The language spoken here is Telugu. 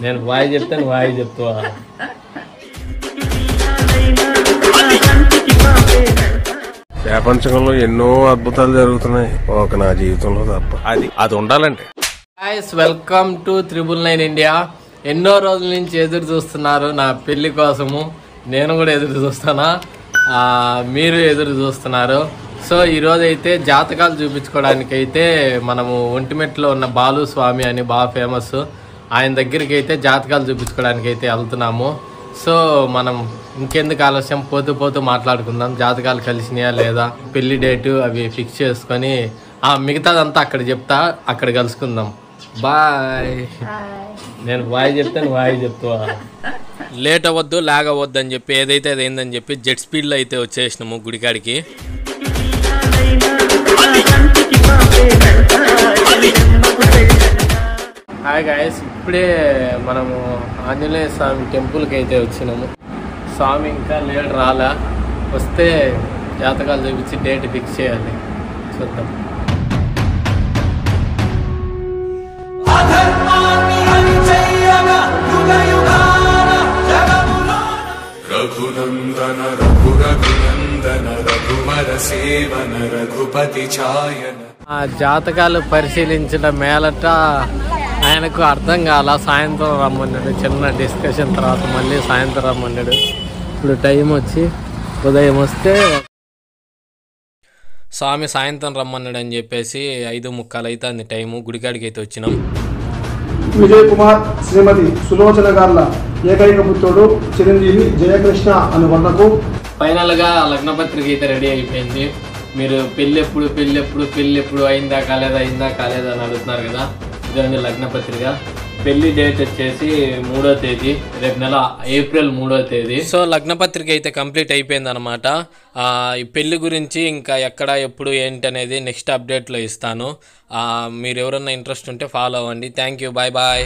నేను వాయి చెప్తాను వాయి చెప్తా. ప్రపంచంలో ఎన్నో అద్భుతాలు జరుగుతున్నాయి, ఒక నా జీవితంలో తప్ప. అది ఉండాలంటే. Guys welcome to 999 India. ఎన్నో రోజుల నుంచి ఎదురు చూస్తున్నారు నా పెళ్లి కోసము. నేను కూడా ఎదురు చూస్తానా, మీరు ఎదురు చూస్తున్నారు. సో ఈరోజు అయితే జాతకాలు చూపించుకోవడానికి అయితే మనము ఒంటిమెట్లో ఉన్న బాలు స్వామి అని బాగా ఫేమస్, ఆయన దగ్గరికి అయితే జాతకాలు చూపించుకోవడానికి అయితే వెళ్తున్నాము. సో మనం ఇంకెందుకు ఆలస్యం, పోతూ పోతూ మాట్లాడుకుందాం. జాతకాలు కలిసినాయా లేదా, పెళ్లి డేటు అవి ఫిక్స్ చేసుకొని మిగతాదంతా అక్కడ చెప్తా, అక్కడ కలుసుకుందాం. బాయ్. నేను వాయి చెప్తాను వాయి చెప్తా. లేట్ అవ్వద్దు లాగ్ అవ్వద్దు అని చెప్పి ఏదైతే అదేందని చెప్పి జెట్ స్పీడ్లో అయితే వచ్చేసినాము గుడికాడికి. హాయ్ గాయస్, ఇప్పుడే మనము ఆంజనేయ స్వామి టెంపుల్కి అయితే వచ్చినాము. స్వామి ఇంకా లేట్ రాలా, వస్తే జాతకాలు చూపించి డేట్ ఫిక్స్ చేయాలి. చూద్దాం. రఘునందన రఘురఘునందన రఘువర సేవన రఘుపతి ఛాయన. ఆ జాతకాలు పరిశీలించిన మేలట ఆయనకు అర్థం కాల, సాయంత్రం రమ్మన్నాడు. చిన్న డిస్కషన్ తర్వాత మళ్ళీ సాయంత్రం రమ్మన్నాడు. ఇప్పుడు టైం వచ్చి ఉదయం వస్తే స్వామి సాయంత్రం రమ్మన్నాడు అని చెప్పేసి 5:45 అవుతుంది టైము. గుడికాడికి అయితే వచ్చినాం. విజయ్ కుమార్ శ్రీమతి సులోచన గార్ల ఏకైక పుత్రుడు చిరంజీవి జయకృష్ణ అను వద్దకు ఫైనల్గా లగ్నపత్రిక అయితే రెడీ అయిపోయింది. మీరు పెళ్ళి ఎప్పుడు అయిందా కాలేదా అని అడుగుతున్నారు కదా. ఇదండి లగ్నపత్రిక. పెళ్లి డేట్ వచ్చేసి 3వ తేదీ, రేపు నెల ఏప్రిల్ 3వ తేదీ. సో లగ్నపత్రిక అయితే కంప్లీట్ అయిపోయింది అనమాట. ఈ పెళ్లి గురించి ఇంకా ఎక్కడ ఎప్పుడు ఏంటి అనేది నెక్స్ట్ అప్డేట్లో ఇస్తాను. మీరు ఎవరన్నా ఇంట్రెస్ట్ ఉంటే ఫాలో అవ్వండి. Thank you, bye bye.